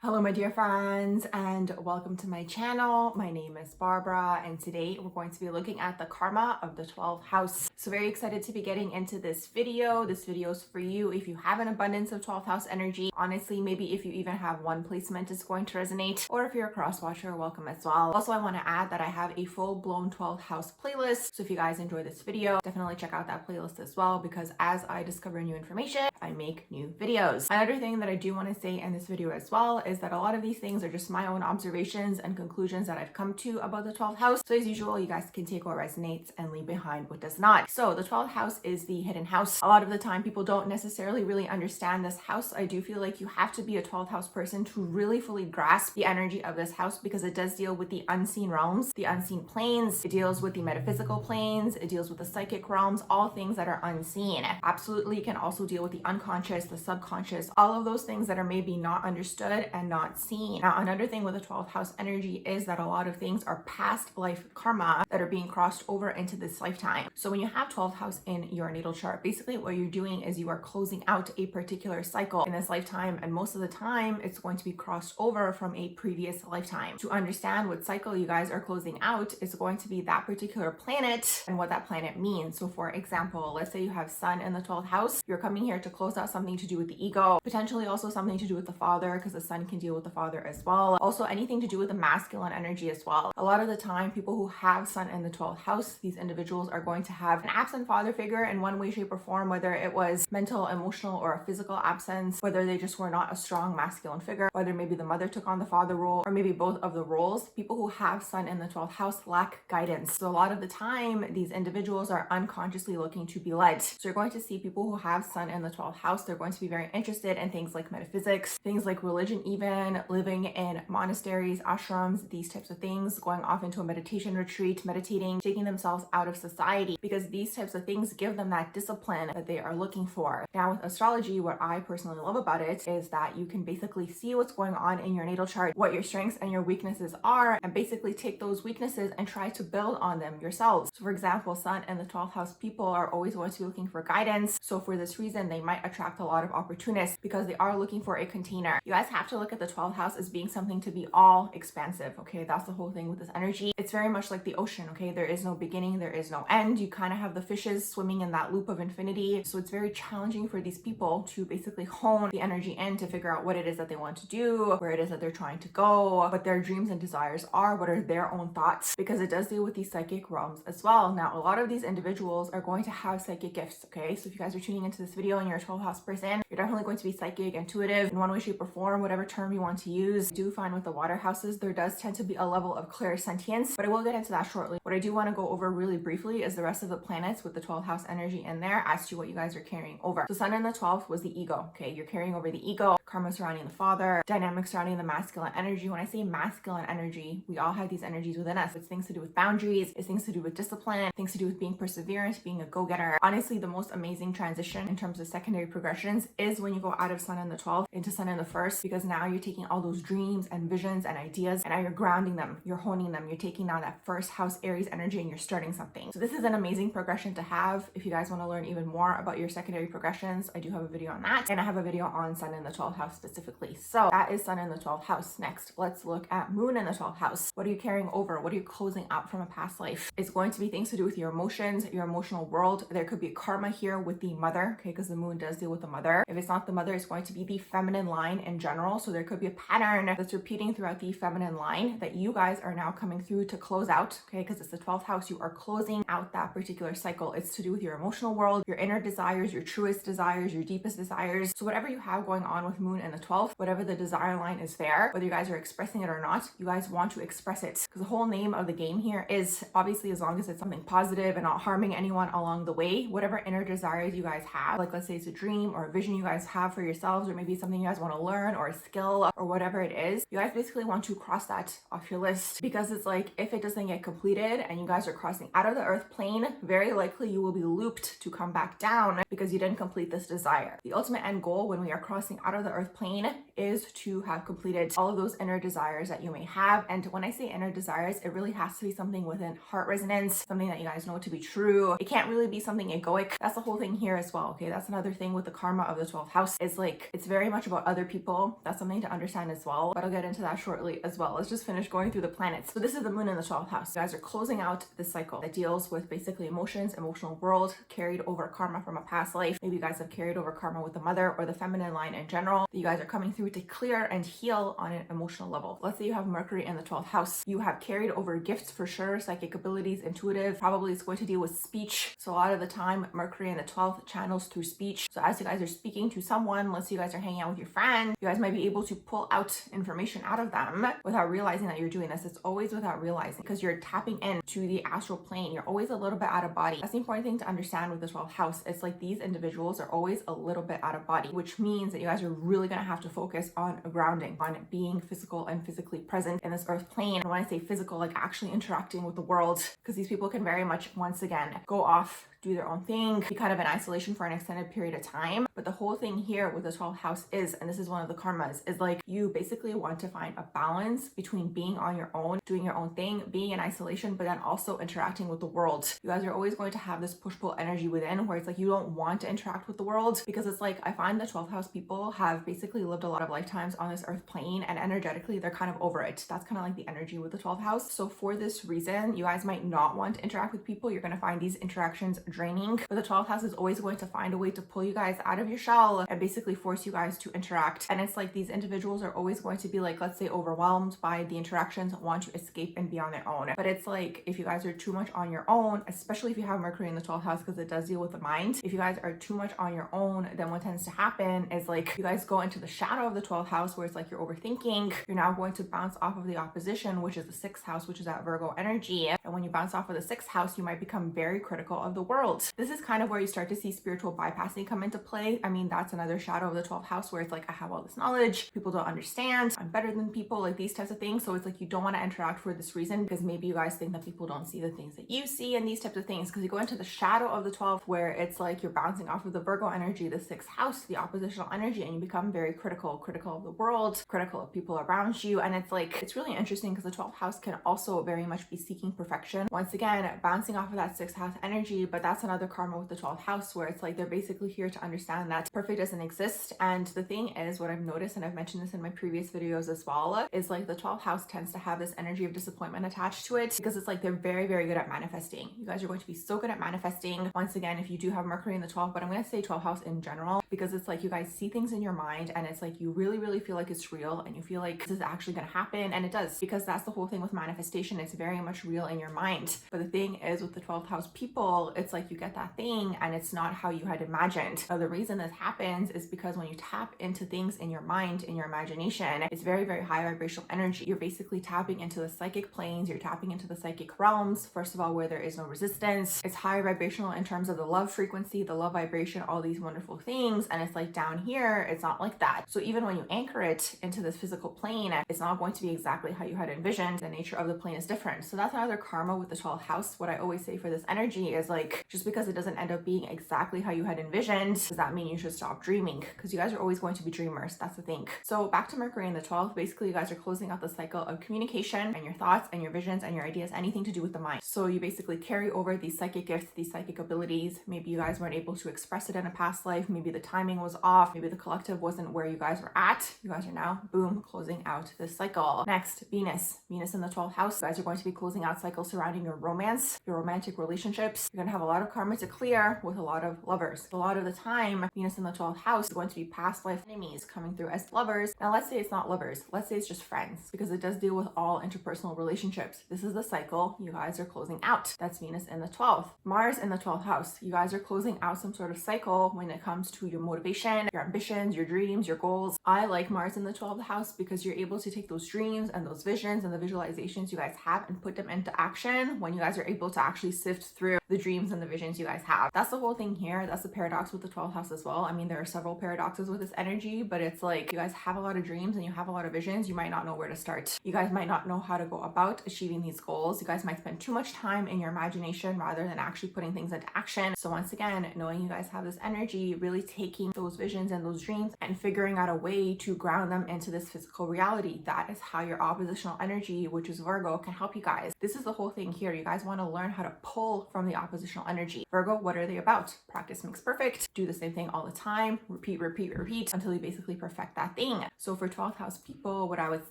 Hello my dear friends and welcome to my channel. My name is Barbara and today we're going to be looking at the karma of the 12th house. So very excited to be getting into this video. This video is for you if you have an abundance of 12th house energy. Honestly, maybe if you even have one placement it's going to resonate, or if you're a cross watcher, welcome as well. Also, I want to add that I have a full-blown 12th house playlist. So if you guys enjoy this video, definitely check out that playlist as well, because as I discover new information, I make new videos. Another thing that I do want to say in this video as well is that a lot of these things are just my own observations and conclusions that I've come to about the 12th house. So as usual, you guys can take what resonates and leave behind what does not. So the 12th house is the hidden house. A lot of the time people don't necessarily really understand this house. I do feel like you have to be a 12th house person to really fully grasp the energy of this house, because it does deal with the unseen realms, the unseen planes. It deals with the metaphysical planes. It deals with the psychic realms, all things that are unseen. Absolutely can also deal with the unconscious, the subconscious, all of those things that are maybe not understood and not seen. Now, another thing with the 12th house energy is that a lot of things are past life karma that are being crossed over into this lifetime. So when you have 12th house in your natal chart, basically what you're doing is you are closing out a particular cycle in this lifetime, and most of the time it's going to be crossed over from a previous lifetime. To understand what cycle you guys are closing out, it's going to be that particular planet and what that planet means. So for example, let's say you have Sun in the 12th house, you're coming here to close out something to do with the ego, potentially also something to do with the father, because the Sun can deal with the father as well. Also anything to do with the masculine energy as well. A lot of the time people who have Sun in the 12th house, these individuals are going to have an absent father figure in one way, shape or form, whether it was mental, emotional, or a physical absence, whether they just were not a strong masculine figure, whether maybe the mother took on the father role, or maybe both of the roles. People who have Sun in the 12th house lack guidance. So a lot of the time these individuals are unconsciously looking to be led. So you're going to see people who have Sun in the 12th house, they're going to be very interested in things like metaphysics, things like religion, even living in monasteries, ashrams, these types of things, going off into a meditation retreat, meditating, taking themselves out of society, because these types of things give them that discipline that they are looking for. Now with astrology, what I personally love about it is that you can basically see what's going on in your natal chart, what your strengths and your weaknesses are, and basically take those weaknesses and try to build on them yourselves. So for example, Sun and the 12th house people are always going to be looking for guidance. So for this reason, they might attract a lot of opportunists because they are looking for a container. You guys have to look at the 12th house as being something to be all expansive. Okay, that's the whole thing with this energy. It's very much like the ocean. Okay, there is no beginning, there is no end. You kind of have the fishes swimming in that loop of infinity. So it's very challenging for these people to basically hone the energy in to figure out what it is that they want to do, where it is that they're trying to go, what their dreams and desires are, what are their own thoughts, because it does deal with these psychic realms as well. Now, a lot of these individuals are going to have psychic gifts. Okay, so if you guys are tuning into this video and you're a 12th house person, you're definitely going to be psychic, intuitive in one way, shape, or form, whatever term you want to use. I do find with the water houses, there does tend to be a level of clairsentience, but I will get into that shortly. What I do want to go over really briefly is the rest of the planets with the 12th house energy in there as to what you guys are carrying over. So Sun in the 12th was the ego. Okay, you're carrying over the ego, karma surrounding the father, dynamics surrounding the masculine energy. When I say masculine energy, we all have these energies within us. It's things to do with boundaries, it's things to do with discipline, things to do with being perseverant, being a go-getter. Honestly, the most amazing transition in terms of secondary progressions is when you go out of Sun in the 12th into Sun in the 1st, because now you're taking all those dreams and visions and ideas and now you're grounding them, you're honing them, you're taking now that first house Aries energy and you're starting something. So this is an amazing progression to have. If you guys want to learn even more about your secondary progressions, I do have a video on that, and I have a video on Sun in the 12th house specifically. So that is Sun in the 12th house. Next, let's look at Moon in the 12th house. What are you carrying over? What are you closing out from a past life? It's going to be things to do with your emotions, your emotional world. There could be karma here with the mother, okay, because the moon does deal with the mother. If it's not the mother, it's going to be the feminine line in general. So there could be a pattern that's repeating throughout the feminine line that you guys are now coming through to close out, okay, because it's the 12th house. You are closing out that particular cycle. It's to do with your emotional world, your inner desires, your truest desires, your deepest desires. So whatever you have going on with Moon in the 12th, whatever the desire line is there, whether you guys are expressing it or not, you guys want to express it, because the whole name of the game here is obviously, as long as it's something positive and not harming anyone along the way, whatever inner desires you guys have, like let's say it's a dream or a vision you guys have for yourselves, or maybe something you guys want to learn or a skill or whatever it is, you guys basically want to cross that off your list, because it's like if it doesn't get completed, completed and you guys are crossing out of the earth plane, very likely you will be looped to come back down because you didn't complete this desire. The ultimate end goal when we are crossing out of the earth plane is to have completed all of those inner desires that you may have. And when I say inner desires, it really has to be something within heart resonance, something that you guys know to be true. It can't really be something egoic. That's the whole thing here as well. Okay, that's another thing with the karma of the 12th house. It's like, it's very much about other people. That's something to understand as well, but I'll get into that shortly as well. Let's just finish going through the planets. So this is the moon in the 12th house. You guys are closing out this cycle that deals with basically emotions, emotional world, carried over karma from a past life. Maybe you guys have carried over karma with the mother or the feminine line in general. You guys are coming through to clear and heal on an emotional level. Let's say you have Mercury in the 12th house. You have carried over gifts for sure, psychic abilities, intuitive. Probably it's going to deal with speech. So a lot of the time, Mercury in the 12th channels through speech. So as you guys are speaking to someone, let's say you guys are hanging out with your friend, you guys might be able to pull out information out of them without realizing that you're doing this. It's always without realizing because you're tapping into the astral plane. You're always a little bit out of body. That's the important thing to understand with the 12th house. It's like these individuals are always a little bit out of body, which means that you guys are really going to have to focus on grounding, on being physical and physically present in this earth plane. And when I say physical, like actually interacting with the world, because these people can very much, once again, go off, do their own thing, be kind of in isolation for an extended period of time. But the whole thing here with the 12th house is, and this is one of the karmas, is like you basically want to find a balance between being on your own, doing your own thing, being in isolation, but then also interacting with the world. You guys are always going to have this push-pull energy within where it's like you don't want to interact with the world because it's like I find the 12th house people have basically lived a lot of lifetimes on this earth plane and energetically they're kind of over it. That's kind of like the energy with the 12th house. So for this reason, you guys might not want to interact with people. You're going to find these interactions draining, but the 12th house is always going to find a way to pull you guys out of your shell and basically force you guys to interact. And it's like these individuals are always going to be like, let's say, overwhelmed by the interactions, want to escape and be on their own. But it's like if you guys are too much on your own, especially if you have Mercury in the 12th house, because it does deal with the mind, if you guys are too much on your own, then what tends to happen is like you guys go into the shadow of the 12th house where it's like you're overthinking. You're now going to bounce off of the opposition, which is the 6th house, which is that Virgo energy. And when you bounce off of the 6th house, you might become very critical of the world. This is kind of where you start to see spiritual bypassing come into play. I mean, that's another shadow of the 12th house where it's like I have all this knowledge, people don't understand, I'm better than people, like these types of things. So it's like you don't want to interact for this reason because maybe you guys think that people don't see the things that you see and these types of things, because you go into the shadow of the 12th where it's like you're bouncing off of the Virgo energy, the 6th house, the oppositional energy, and you become very critical of the world, critical of people around you. And it's like it's really interesting because the 12th house can also very much be seeking perfection, once again bouncing off of that 6th house energy. But that's another karma with the 12th house where it's like they're basically here to understand that perfect doesn't exist. And the thing is, what I've noticed, and I've mentioned this in my previous videos as well, is like the 12th house tends to have this energy of disappointment attached to it because it's like they're very, very good at manifesting. You guys are going to be so good at manifesting, once again, if you do have Mercury in the 12th, but I'm going to say 12th house in general because it's like you guys see things in your mind and it's like you really, really feel like it's real and you feel like this is actually going to happen, and it does, because that's the whole thing with manifestation. It's very much real in your mind. But the thing is with the 12th house people, it's like you get that thing and it's not how you had imagined. Now, the reason this happens is because when you tap into things in your mind, in your imagination, it's very, very high vibrational energy. You're basically tapping into the psychic planes, you're tapping into the psychic realms, first of all, where there is no resistance. It's high vibrational in terms of the love frequency, the love vibration, all these wonderful things. And it's like down here, it's not like that. So even when you anchor it into this physical plane, it's not going to be exactly how you had envisioned. The nature of the plane is different. So that's another karma with the 12th house. What I always say for this energy is like, just because it doesn't end up being exactly how you had envisioned, does that mean you should stop dreaming? Because you guys are always going to be dreamers. That's the thing. So back to Mercury in the 12th, basically you guys are closing out the cycle of communication and your thoughts and your visions and your ideas, anything to do with the mind. So you basically carry over these psychic gifts, these psychic abilities. Maybe you guys weren't able to express it in a past life. Maybe the timing was off. Maybe the collective wasn't where you guys were at. You guys are now, boom, closing out this cycle. Next, Venus. Venus in the 12th house. You guys are going to be closing out cycles surrounding your romance, your romantic relationships. You're going to have a lot of karma to clear with a lot of lovers. A lot of the time, Venus in the 12th house is going to be past life enemies coming through as lovers. Now, let's say it's not lovers. Let's say it's just friends, because it does deal with all interpersonal relationships. This is the cycle you guys are closing out. That's Venus in the 12th. Mars in the 12th house. You guys are closing out some sort of cycle when it comes to your motivation, your ambitions, your dreams, your goals. I like Mars in the 12th house because you're able to take those dreams and those visions and the visualizations you guys have and put them into action when you guys are able to actually sift through the dreams and the visions you guys have. That's the whole thing here. That's the paradox with the 12th house as well. I mean, there are several paradoxes with this energy, but it's like you guys have a lot of dreams and you have a lot of visions. You might not know where to start. You guys might not know how to go about achieving these goals. You guys might spend too much time in your imagination rather than actually putting things into action. So once again, knowing you guys have this energy, really taking those visions and those dreams and figuring out a way to ground them into this physical reality. That is how your oppositional energy, which is Virgo, can help you guys. This is the whole thing here. You guys want to learn how to pull from the oppositional energy. Virgo, what are they about? Practice makes perfect. Do the same thing all the time. Repeat, repeat, repeat until you basically perfect that thing. So for 12th house people, what I would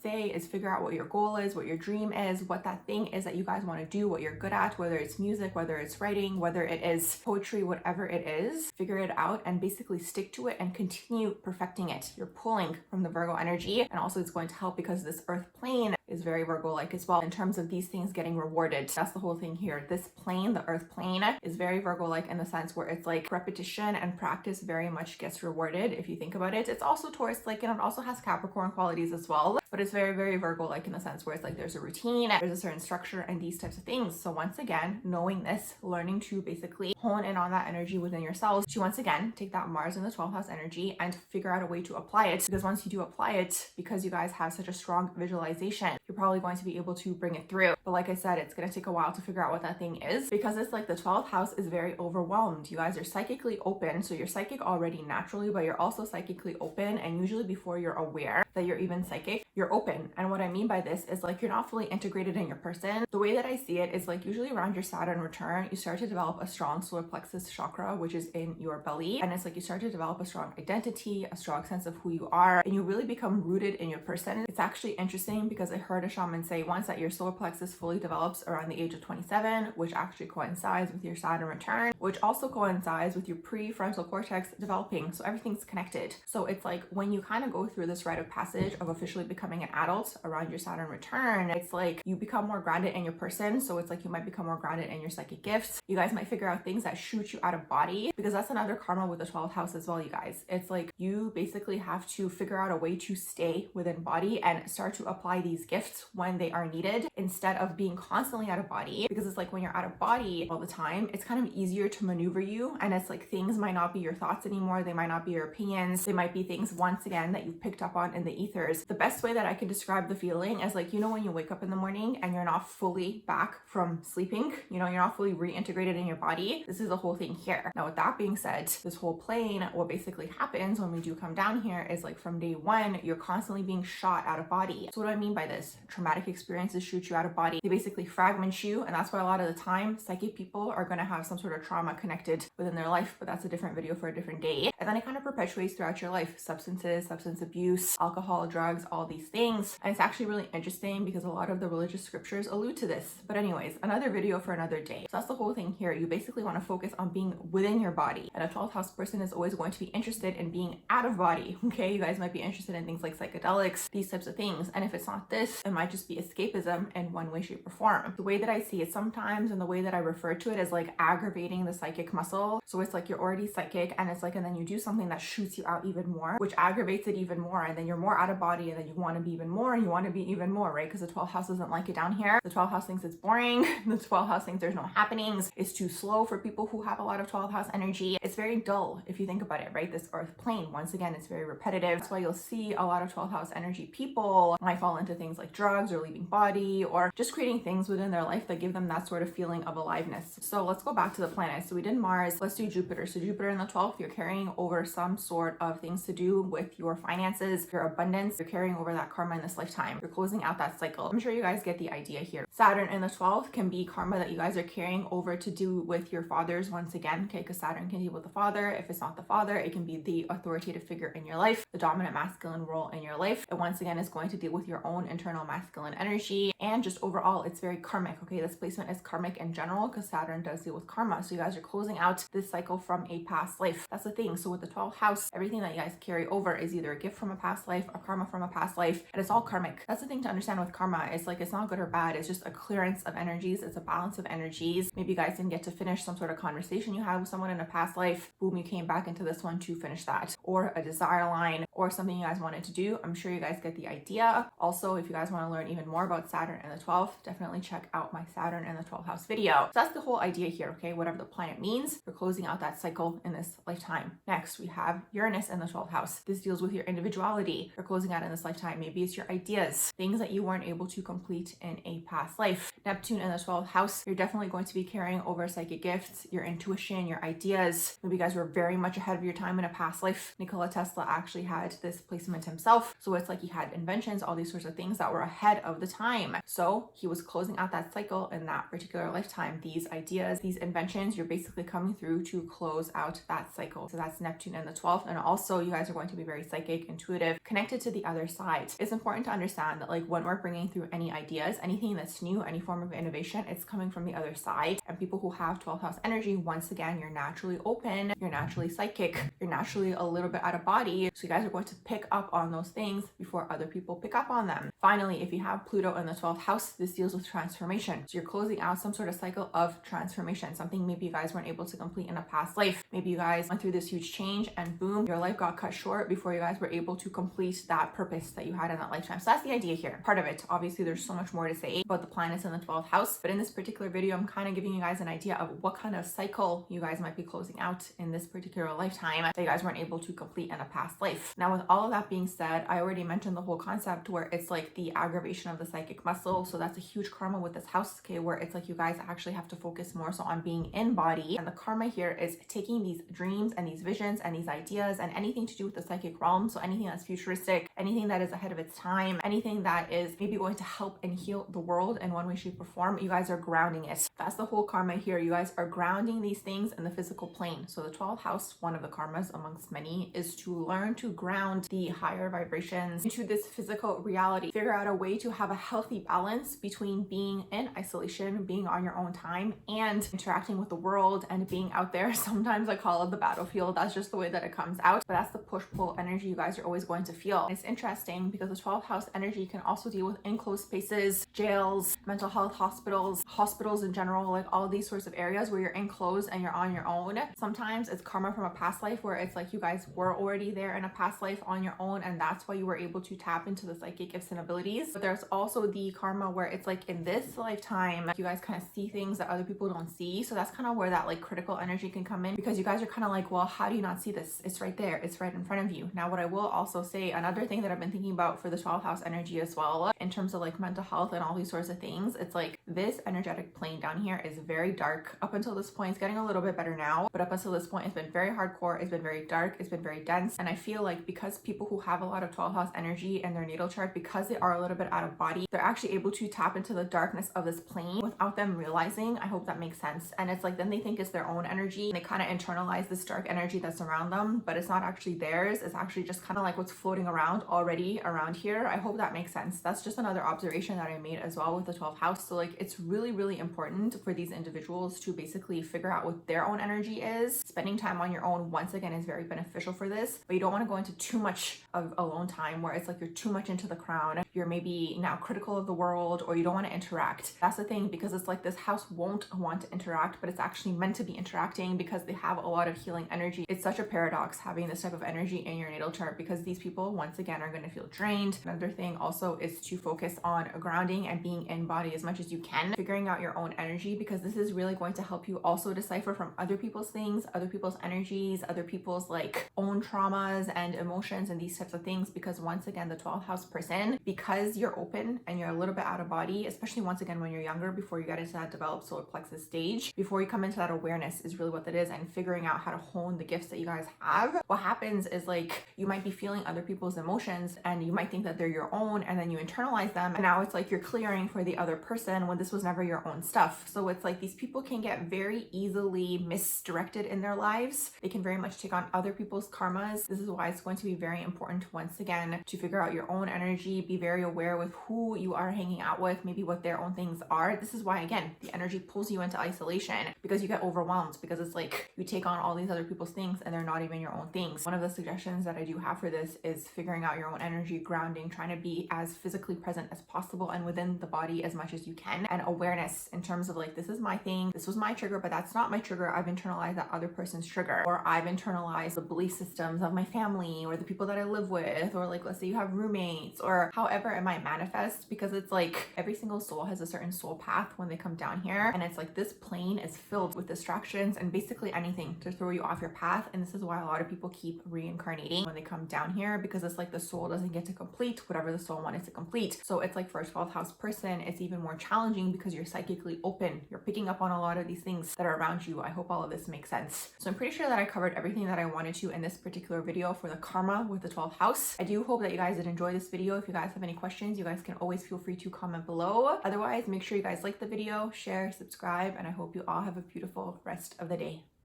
say is figure out what your goal is, what your dream is, what that thing is that you guys want to do, what you're good at, whether it's music, whether it's writing, whether it is poetry, whatever it is, figure it out and basically stick to it and continue perfecting it. You're pulling from the Virgo energy, and also it's going to help because this earth plane is very Virgo-like as well in terms of these things getting rewarded. That's the whole thing here. This plane, the earth plane, is very Virgo-like in the sense where it's like repetition and practice very much gets rewarded if you think about it. It's also Taurus-like and it also has Capricorn qualities as well, but it's very, very Virgo-like in the sense where it's like there's a routine, there's a certain structure and these types of things. So once again, knowing this, learning to basically hone in on that energy within yourselves to once again take that Mars in the 12th house energy and figure out a way to apply it, because once you do apply it, because you guys have such a strong visualization, you're probably going to be able to bring it through. But like I said, it's going to take a while to figure out what that thing is, because it's like the 12th house is very overwhelmed. You guys are psychically open, so you're psychic already naturally, but you're also psychically open, and usually before you're aware that you're even psychic, you're open. And what I mean by this is like you're not fully integrated in your person. The way that I see it is like usually around your Saturn return, you start to develop a strong solar plexus chakra, which is in your belly, and it's like you start to develop a strong identity, a strong sense of who you are, and you really become rooted in your person. It's actually interesting because I heard a shaman say once that your solar plexus fully develops around the age of 27, which actually coincides with your Saturn return, which also coincides with your prefrontal cortex developing. So everything's connected. So it's like when you kind of go through this rite of passage of officially becoming an adult around your Saturn return, it's like you become more grounded in your person. So it's like you might become more grounded in your psychic gifts. You guys might figure out things that shoot you out of body, because that's another karma with the 12th house as well, you guys. It's like you basically have to figure out a way to stay within body and start to apply these gifts when they are needed instead of being constantly out of body, because it's like when you're out of body all the time, it's kind of easier to maneuver you, and it's like things might not be your thoughts anymore, they might not be your opinions, they might be things once again that you've picked up on in the ethers. The best way that I can describe the feeling is like, you know, when you wake up in the morning and you're not fully back from sleeping, you know, you're not fully reintegrated in your body. This is the whole thing here. Now with that being said, this whole plane, what basically happens when we do come down here is like from day one, you're constantly being shot out of body. So what do I mean by this? Traumatic experiences shoot you out of body. They basically fragment you, and that's why a lot of the time psychic people are going to have some sort of trauma connected within their life, but that's a different video for a different day. And then it kind of perpetuates throughout your life. Substances, substance abuse, alcohol, drugs, all these things. And it's actually really interesting because a lot of the religious scriptures allude to this. But anyways, another video for another day. So that's the whole thing here. You basically want to focus on being within your body. And a 12th house person is always going to be interested in being out of body. Okay, you guys might be interested in things like psychedelics, these types of things. And if it's not this, it might just be escapism in one way, shape, or form. The way that I see it sometimes, and the way that I refer to it, is like aggravating the psychic muscle. So it's like you're already psychic, and it's like, and then you do something that shoots you out even more, which aggravates it even more, and then you're more out of body, and then you want to be even more, and you want to be even more, right? Because the 12th house doesn't like it down here. The 12th house thinks it's boring. The 12th house thinks there's no happenings. It's too slow for people who have a lot of 12th house energy. It's very dull if you think about it, right? This earth plane, once again, it's very repetitive. That's why you'll see a lot of 12th house energy people might fall into things like drugs or leaving body, or just creating things within their life that give them that sort of feeling of aliveness. So let's go back to the planets. So we did Mars, let's do Jupiter. So Jupiter in the 12th, you're carrying over some sort of things to do with your finances, your abundance. You're carrying over that karma in this lifetime. You're closing out that cycle. I'm sure you guys get the idea here. Saturn in the 12th can be karma that you guys are carrying over to do with your fathers once again, okay? Because Saturn can deal with the father. If it's not the father, it can be the authoritative figure in your life, the dominant masculine role in your life. And once again, it's going to deal with your own internal masculine energy, and just overall it's very karmic. Okay, this placement is karmic in general because Saturn does deal with karma. So you guys are closing out this cycle from a past life. That's the thing. So with the 12th house, everything that you guys carry over is either a gift from a past life or karma from a past life, and it's all karmic. That's the thing to understand with karma. It's like it's not good or bad, it's just a clearance of energies, it's a balance of energies. Maybe you guys didn't get to finish some sort of conversation you had with someone in a past life, boom, you came back into this one to finish that, or a desire line, or something you guys wanted to do. I'm sure you guys get the idea. Also, if you guys want to learn even more about Saturn and the 12th, definitely check out my Saturn and the 12th house video. So that's the whole idea here. Okay, whatever the planet means, we're closing out that cycle in this lifetime. Next, we have Uranus in the 12th house. This deals with your individuality. You're closing out in this lifetime. Maybe it's your ideas, things that you weren't able to complete in a past life. Neptune in the 12th house, you're definitely going to be carrying over psychic gifts, your intuition, your ideas. Maybe you guys were very much ahead of your time in a past life. Nikola Tesla actually had this placement himself. So it's like he had inventions, all these sorts of things that were ahead of the time. So he was closing out that cycle in that particular lifetime. These ideas, these inventions, you're basically coming through to close out that cycle. So that's Neptune in the 12th. And also you guys are going to be very psychic, intuitive, connected to the other side. It's important to understand that like when we're bringing through any ideas, anything that's new, any form of innovation, it's coming from the other side. And people who have 12th house energy, once again, you're naturally open, you're naturally psychic, you're naturally a little bit out of body. So you guys are going to pick up on those things before other people pick up on them. Finally, if you have Pluto in the 12th house, this deals with transformation. So you're closing out some sort of cycle of transformation, something maybe you guys weren't able to complete in a past life. Maybe you guys went through this huge change and boom, your life got cut short before you guys were able to complete that purpose that you had in that lifetime. So that's the idea here. Part of it, obviously there's so much more to say about the planets in the 12th house, but in this particular video, I'm kind of giving you guys an idea of what kind of cycle you guys might be closing out in this particular lifetime that you guys weren't able to complete in a past life. Now, with all of that being said, I already mentioned the whole concept where it's like the aggravation of the psychic muscle. So that's a huge karma with this house, okay, where it's like you guys actually have to focus more so on being in body. And the karma here is taking these dreams and these visions and these ideas and anything to do with the psychic realm. So anything that's futuristic, anything that is ahead of its time, anything that is maybe going to help and heal the world in one way, shape, or form, you guys are grounding it. That's the whole karma here. You guys are grounding these things in the physical plane. So the 12th house, one of the karmas amongst many, is to learn to ground the higher vibrations into this physical reality. Figure out a way to have a healthy balance between being in isolation, being on your own time, and interacting with the world and being out there. Sometimes I call it the battlefield. That's just the way that it comes out. But that's the push-pull energy you guys are always going to feel. It's interesting because the 12th house energy can also deal with enclosed spaces, jails, mental health hospitals in general, like all these sorts of areas where you're enclosed and you're on your own. Sometimes it's karma from a past life where it's like you guys were already there in a past life on your own, and that's why you were able to tap into the psychic gifts and abilities. But there's also the karma where it's like in this lifetime, you guys kind of see things that other people don't see. So that's kind of where that like critical energy can come in, because you guys are kind of like, well, how do you not see this? It's right there. It's right in front of you. Now, what I will also say, another thing that I've been thinking about for the 12th house energy as well, in terms of like mental health and all these sorts of things, it's like this energetic plane down here is very dark. Up until this point, it's getting a little bit better now, but up until this point, it's been very hardcore. It's been very dark. It's been very dense. And I feel like because people who have a lot of 12th house energy in their natal chart, because they are a little bit out of body, they're actually able to tap into the darkness of this plane without them realizing. I hope that makes sense. And it's like then they think it's their own energy. They kind of internalize this dark energy that's around them, but it's not actually theirs. It's actually just kind of like what's floating around already around here. I hope that makes sense. That's just another observation that I made as well with the 12th house. So like it's really, really important for these individuals to basically figure out what their own energy is. Spending time on your own, once again, is very beneficial for this, but you don't want to go into too much of alone time where it's like you're too much into the crown. You're maybe now critical of the world, or you don't want to interact. That's the thing, because it's like this house won't want to interact, but it's actually meant to be interacting because they have a lot of healing energy. It's such a paradox having this type of energy in your natal chart, because these people, once again, are going to feel drained. Another thing also is to focus on grounding and being in body as much as you can, figuring out your own energy, because this is really going to help you also decipher from other people's things, other people's energies, other people's like own traumas and emotions and these types of things. Because once again, the 12th house person, because you're open and you're a little bit out of body, especially once again when you're younger, before you get into that developed solar plexus stage, before you come into that awareness is really what that is, and figuring out how to hone the gifts that you guys have. What happens is like you might be feeling other people's emotions and you might think that they're your own, and then you internalize them, and now it's like you're clearing for the other person when this was never your own stuff. So it's like these people can get very easily misdirected in their lives. They can very much take on other people's karmas. This is why it's going to be very important, once again, to figure out your own energy, be very very aware with who you are hanging out with, maybe what their own things are. This is why, again, the energy pulls you into isolation, because you get overwhelmed, because it's like you take on all these other people's things and they're not even your own things. One of the suggestions that I do have for this is figuring out your own energy, grounding, trying to be as physically present as possible and within the body as much as you can, and awareness in terms of like, this is my thing, this was my trigger, but that's not my trigger. I've internalized that other person's trigger, or I've internalized the belief systems of my family or the people that I live with, or like, let's say you have roommates, or however it might manifest, because it's like every single soul has a certain soul path when they come down here, and it's like this plane is filled with distractions and basically anything to throw you off your path. And this is why a lot of people keep reincarnating when they come down here, because it's like the soul doesn't get to complete whatever the soul wanted to complete. So it's like for a 12th house person, it's even more challenging because you're psychically open, you're picking up on a lot of these things that are around you. I hope all of this makes sense. So I'm pretty sure that I covered everything that I wanted to in this particular video for the karma with the 12th house. I do hope that you guys did enjoy this video. If you guys have any questions, you guys can always feel free to comment below. Otherwise, make sure you guys like the video, share, subscribe, and I hope you all have a beautiful rest of the day.